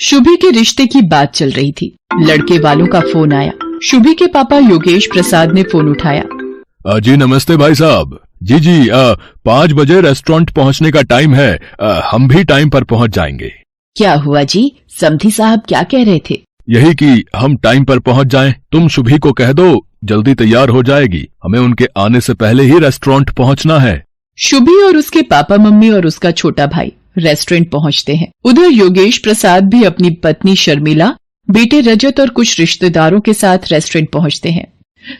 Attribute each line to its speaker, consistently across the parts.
Speaker 1: शुभी के रिश्ते की बात चल रही थी। लड़के वालों का फोन आया। शुभी के पापा योगेश प्रसाद ने फोन उठाया।
Speaker 2: जी नमस्ते भाई साहब। जी 5 बजे रेस्टोरेंट पहुंचने का टाइम है। हम भी टाइम पर पहुंच जाएंगे।
Speaker 1: क्या हुआ जी? समधी साहब क्या कह रहे थे?
Speaker 2: यही कि हम टाइम पर पहुंच जाएं। तुम शुभी को कह दो, जल्दी तैयार हो जाएगी। हमें उनके आने से पहले ही रेस्टोरेंट पहुंचना है।
Speaker 1: शुभी और उसके पापा मम्मी और उसका छोटा भाई रेस्टोरेंट पहुंचते हैं। उधर योगेश प्रसाद भी अपनी पत्नी शर्मिला, बेटे रजत और कुछ रिश्तेदारों के साथ रेस्टोरेंट पहुंचते हैं।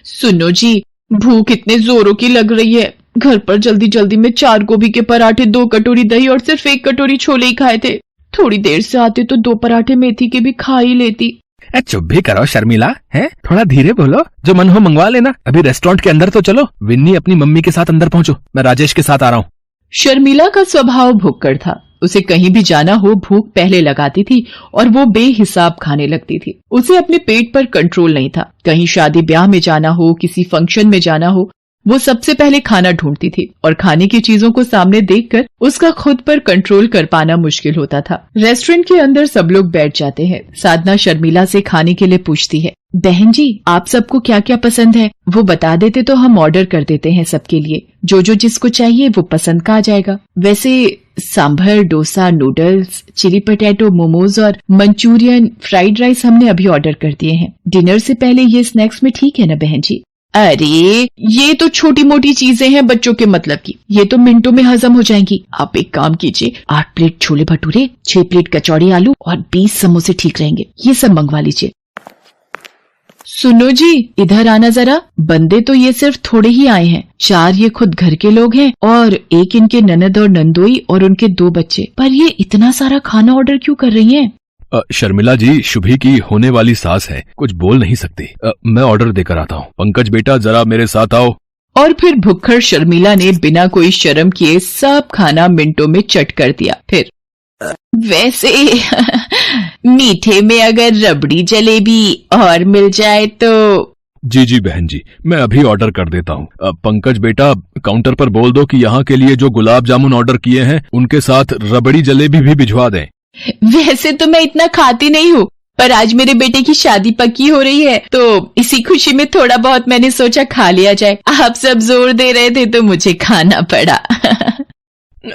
Speaker 1: सुनो जी, भूख इतने जोरों की लग रही है। घर पर जल्दी जल्दी में 4 गोभी के पराठे, 2 कटोरी दही और सिर्फ 1 कटोरी छोले ही खाए थे। थोड़ी देर से आते तो 2 पराठे मेथी के भी खा ही लेती।
Speaker 3: चुप भी करो शर्मिला, है थोड़ा धीरे बोलो। जो मन हो मंगवा लेना। अभी रेस्टोरेंट के अंदर तो चलो। विन्नी अपनी मम्मी के साथ अंदर पहुंचो, मैं राजेश के साथ आ रहा हूँ।
Speaker 1: शर्मिला का स्वभाव भुक्कड़ था। उसे कहीं भी जाना हो भूख पहले लगाती थी और वो बेहिसाब खाने लगती थी। उसे अपने पेट पर कंट्रोल नहीं था। कहीं शादी ब्याह में जाना हो, किसी फंक्शन में जाना हो, वो सबसे पहले खाना ढूंढती थी और खाने की चीजों को सामने देखकर उसका खुद पर कंट्रोल कर पाना मुश्किल होता था। रेस्टोरेंट के अंदर सब लोग बैठ जाते हैं। साधना शर्मिला से खाने के लिए पूछती है, बहन जी आप सबको क्या क्या पसंद है वो बता देते तो हम ऑर्डर कर देते हैं सबके लिए। जो जो जिसको चाहिए वो पसंद का आ जाएगा। वैसे sambar, dosa, noodles, chilli potato, momos और मंचूरियन, फ्राइड राइस हमने अभी ऑर्डर कर दिए हैं। डिनर से पहले ये स्नैक्स में ठीक है ना बहन जी? अरे ये तो छोटी मोटी चीजें हैं बच्चों के मतलब की, ये तो मिनटों में हजम हो जाएंगी। आप एक काम कीजिए, 8 प्लेट छोले भटूरे, 6 प्लेट कचौड़ी आलू और 20 समोसे ठीक रहेंगे। ये सब मंगवा लीजिए। सुनो जी, इधर आना जरा। बंदे तो ये सिर्फ थोड़े ही आए हैं। 4 ये खुद घर के लोग हैं और 1 इनके ननद और नंदोई और उनके 2 बच्चे। पर ये इतना सारा खाना ऑर्डर क्यों कर रही हैं?
Speaker 2: शर्मिला जी शुभी की होने वाली सास है, कुछ बोल नहीं सकती। मैं ऑर्डर देकर आता हूँ। पंकज बेटा जरा मेरे साथ आओ।
Speaker 1: और फिर भुक्खड़ शर्मिला ने बिना कोई शर्म किए सब खाना मिनटों में चट कर दिया। फिर वैसे मीठे में अगर रबड़ी जलेबी और मिल जाए तो।
Speaker 2: जी बहन जी, मैं अभी ऑर्डर कर देता हूँ। पंकज बेटा काउंटर पर बोल दो कि यहाँ के लिए जो गुलाब जामुन ऑर्डर किए हैं उनके साथ रबड़ी जलेबी भी भिजवा दें।
Speaker 1: वैसे तो मैं इतना खाती नहीं हूँ, पर आज मेरे बेटे की शादी पक्की हो रही है तो इसी खुशी में थोड़ा बहुत मैंने सोचा खा लिया जाए। आप सब जोर दे रहे थे तो मुझे खाना पड़ा।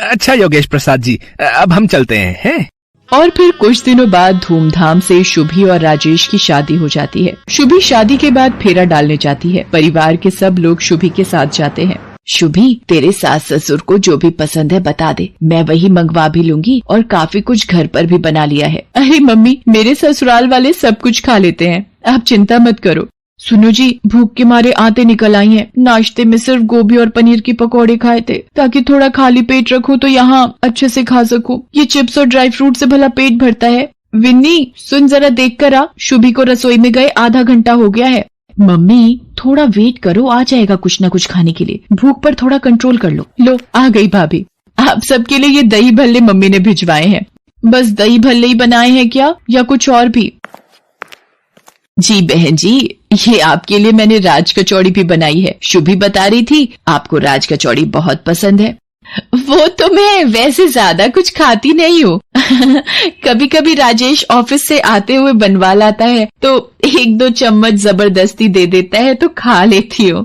Speaker 3: अच्छा योगेश प्रसाद जी, अब हम चलते हैं।
Speaker 1: और फिर कुछ दिनों बाद धूमधाम से शुभी और राजेश की शादी हो जाती है। शुभी शादी के बाद फेरा डालने जाती है। परिवार के सब लोग शुभी के साथ जाते हैं। शुभी, तेरे सास ससुर को जो भी पसंद है बता दे, मैं वही मंगवा भी लूंगी और काफी कुछ घर पर भी बना लिया है। अरे मम्मी, मेरे ससुराल वाले सब कुछ खा लेते हैं, आप चिंता मत करो। सुनो जी, भूख के मारे आते निकल आई हैं। नाश्ते में सिर्फ गोभी और पनीर की पकौड़े खाए थे ताकि थोड़ा खाली पेट रखूं तो यहाँ अच्छे से खा सकूं। ये चिप्स और ड्राई फ्रूट से भला पेट भरता है? विन्नी सुन, जरा देख कर आ, शुभी को रसोई में गए आधा घंटा हो गया है। मम्मी थोड़ा वेट करो, आ जाएगा कुछ न कुछ खाने के लिए। भूख पर थोड़ा कंट्रोल कर लो। लो आ गई भाभी। आप सबके लिए ये दही भल्ले मम्मी ने भिजवाए हैं। बस दही भल्ले ही बनाए हैं क्या या कुछ और भी? जी बहन जी, ये आपके लिए मैंने राज कचौड़ी भी बनाई है। शुभी बता रही थी आपको राज कचौड़ी बहुत पसंद है। वो तो मैं वैसे ज्यादा कुछ खाती नहीं हूँ। कभी कभी राजेश ऑफिस से आते हुए बनवा लाता है तो 1-2 चम्मच जबरदस्ती दे देता है तो खा लेती हूँ।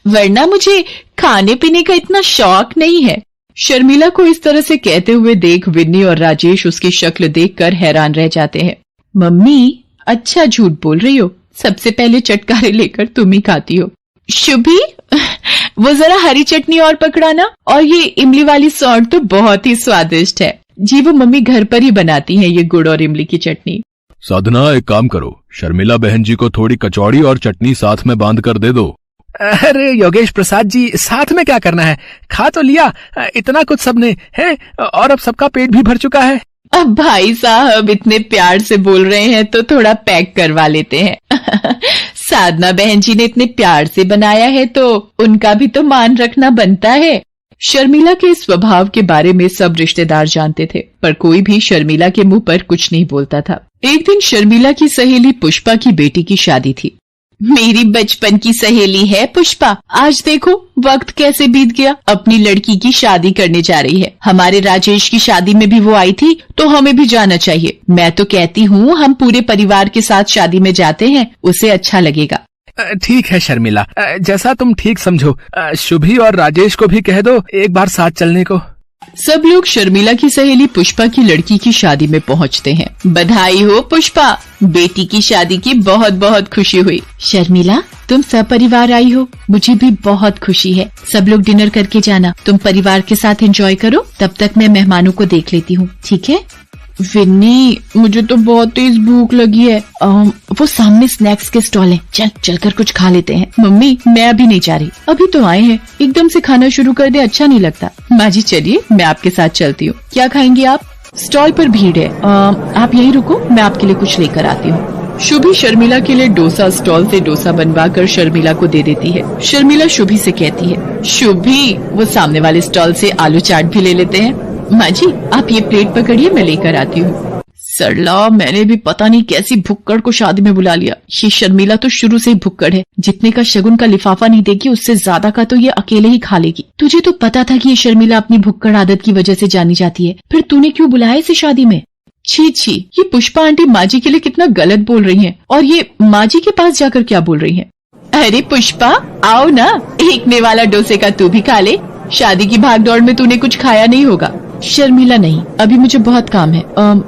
Speaker 1: वरना मुझे खाने पीने का इतना शौक नहीं है। शर्मिला को इस तरह से कहते हुए देख विन्नी और राजेश उसकी शक्ल देखकर हैरान रह जाते हैं। मम्मी अच्छा झूठ बोल रही हो, सबसे पहले चटकारे लेकर तुम ही खाती हो। शुभी, वो जरा हरी चटनी और पकड़ाना, और ये इमली वाली सौंठ तो बहुत ही स्वादिष्ट है। जी वो मम्मी घर पर ही बनाती हैं ये गुड़ और इमली की चटनी।
Speaker 2: साधना एक काम करो, शर्मिला बहन जी को थोड़ी कचौड़ी और चटनी साथ में बांध कर दे दो।
Speaker 3: अरे योगेश प्रसाद जी, साथ में क्या करना है, खा तो लिया इतना कुछ सबने है, और अब सबका पेट भी भर चुका है।
Speaker 1: अब भाई साहब इतने प्यार से बोल रहे हैं तो थोड़ा पैक करवा लेते हैं। साधना बहन जी ने इतने प्यार से बनाया है तो उनका भी तो मान रखना बनता है। शर्मिला के स्वभाव के बारे में सब रिश्तेदार जानते थे, पर कोई भी शर्मिला के मुंह पर कुछ नहीं बोलता था। एक दिन शर्मिला की सहेली पुष्पा की बेटी की शादी थी। मेरी बचपन की सहेली है पुष्पा। आज देखो वक्त कैसे बीत गया, अपनी लड़की की शादी करने जा रही है। हमारे राजेश की शादी में भी वो आई थी, तो हमें भी जाना चाहिए। मैं तो कहती हूँ हम पूरे परिवार के साथ शादी में जाते हैं, उसे अच्छा लगेगा।
Speaker 3: ठीक है शर्मिला, जैसा तुम ठीक समझो। शुभी और राजेश को भी कह दो एक बार साथ चलने को।
Speaker 1: सब लोग शर्मिला की सहेली पुष्पा की लड़की की शादी में पहुंचते हैं। बधाई हो पुष्पा, बेटी की शादी की बहुत बहुत खुशी हुई। शर्मिला, तुम सब परिवार आई हो, मुझे भी बहुत खुशी है। सब लोग डिनर करके जाना, तुम परिवार के साथ एंजॉय करो, तब तक मैं मेहमानों को देख लेती हूँ, ठीक है? विन्नी, मुझे तो बहुत तेज भूख लगी है। वो सामने स्नैक्स के स्टॉल है, चलकर कुछ खा लेते हैं। मम्मी, मैं अभी नहीं जा रही, अभी तो आए हैं, एकदम से खाना शुरू कर दे अच्छा नहीं लगता। माँ जी चलिए, मैं आपके साथ चलती हूँ। क्या खाएंगी आप? स्टॉल पर भीड़ है, आप यहीं रुको, मैं आपके लिए कुछ लेकर आती हूँ। शुभी शर्मिला के लिए डोसा स्टॉल से डोसा बनवा कर शर्मिला को दे देती है। शर्मिला शुभी से कहती है, शुभी वो सामने वाले स्टॉल से आलू चाट भी ले लेते हैं। माँ जी, आप ये प्लेट पकड़िए, मैं लेकर आती हूँ। सरला, मैंने भी पता नहीं कैसी भुक्कड़ को शादी में बुला लिया। ये शर्मिला तो शुरू से ही भुक्कड़ है, जितने का शगुन का लिफाफा नहीं देगी उससे ज्यादा का तो ये अकेले ही खा लेगी। तुझे तो पता था कि ये शर्मिला अपनी भुक्कड़ आदत की वजह से जानी जाती है, फिर तूने क्यों बुलाया इसे शादी में? छी छी, ये पुष्पा आंटी माँ जी के लिए कितना गलत बोल रही है, और ये माँ जी के पास जाकर क्या बोल रही है। अरे पुष्पा, आओ ना, एक में वाला डोसे का तू भी खा ले। शादी की भागदौड़ में तूने कुछ खाया नहीं होगा। शर्मिला, नहीं, अभी मुझे बहुत काम है।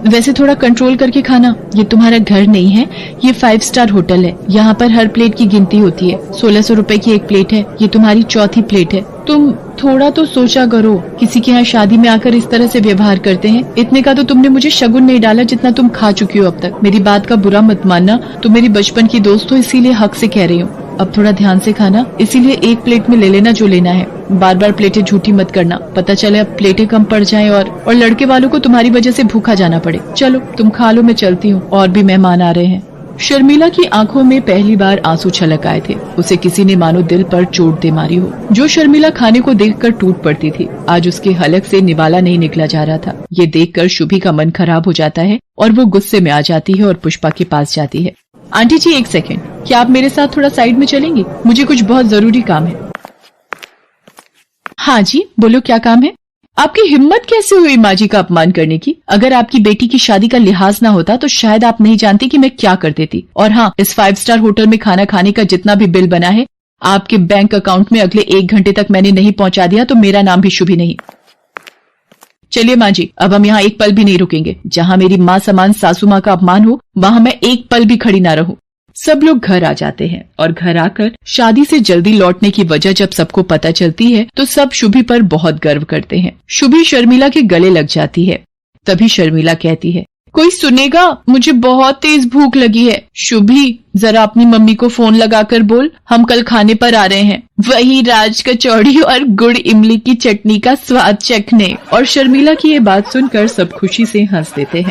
Speaker 1: वैसे थोड़ा कंट्रोल करके खाना, ये तुम्हारा घर नहीं है, ये 5 स्टार होटल है। यहाँ पर हर प्लेट की गिनती होती है। 1600 रुपए की एक प्लेट है, ये तुम्हारी चौथी प्लेट है। तुम थोड़ा तो सोचा करो, किसी के यहाँ शादी में आकर इस तरह से व्यवहार करते हैं। इतने का तो तुमने मुझे शगुन नहीं डाला जितना तुम खा चुकी हो अब तक। मेरी बात का बुरा मत मानना, तुम मेरी बचपन की दोस्त हो, इसीलिए हक से कह रही हूँ। अब थोड़ा ध्यान से खाना, इसीलिए एक प्लेट में ले लेना जो लेना है। बार बार प्लेटें झूठी मत करना, पता चले अब प्लेटें कम पड़ जाएं और लड़के वालों को तुम्हारी वजह से भूखा जाना पड़े। चलो तुम खा लो, मैं चलती हूँ, और भी मेहमान आ रहे हैं। शर्मिला की आंखों में पहली बार आंसू छलक आए थे। उसे किसी ने मानो दिल पर चोट दे मारी हो। जो शर्मिला खाने को देखकर टूट पड़ती थी, आज उसके हलक से निवाला नहीं निकला जा रहा था। ये देखकर शुभी का मन खराब हो जाता है और वो गुस्से में आ जाती है और पुष्पा के पास जाती है। आंटी जी, एक सेकेंड, क्या आप मेरे साथ थोड़ा साइड में चलेंगी? मुझे कुछ बहुत जरूरी काम है। हाँ जी, बोलो क्या काम है? आपकी हिम्मत कैसे हुई माँ जी का अपमान करने की? अगर आपकी बेटी की शादी का लिहाज ना होता तो शायद आप नहीं जानती कि मैं क्या कर देती। और हाँ, इस 5 स्टार होटल में खाना खाने का जितना भी बिल बना है आपके बैंक अकाउंट में अगले 1 घंटे तक मैंने नहीं पहुंचा दिया तो मेरा नाम भी शुभी नहीं। चलिए माँ जी, अब हम यहाँ एक पल भी नहीं रुकेंगे। जहाँ मेरी माँ समान सासू माँ का अपमान हो, वहाँ मैं एक पल भी खड़ी ना रहूं। सब लोग घर आ जाते हैं और घर आकर शादी से जल्दी लौटने की वजह जब सबको पता चलती है तो सब शुभी पर बहुत गर्व करते हैं। शुभी शर्मिला के गले लग जाती है। तभी शर्मिला कहती है, कोई सुनेगा? मुझे बहुत तेज भूख लगी है। शुभी, जरा अपनी मम्मी को फोन लगाकर बोल, हम कल खाने पर आ रहे हैं, वही राज कचौड़ी और गुड़ इमली की चटनी का स्वाद चखने। और शर्मिला की ये बात सुनकर सब खुशी से हंस देते हैं।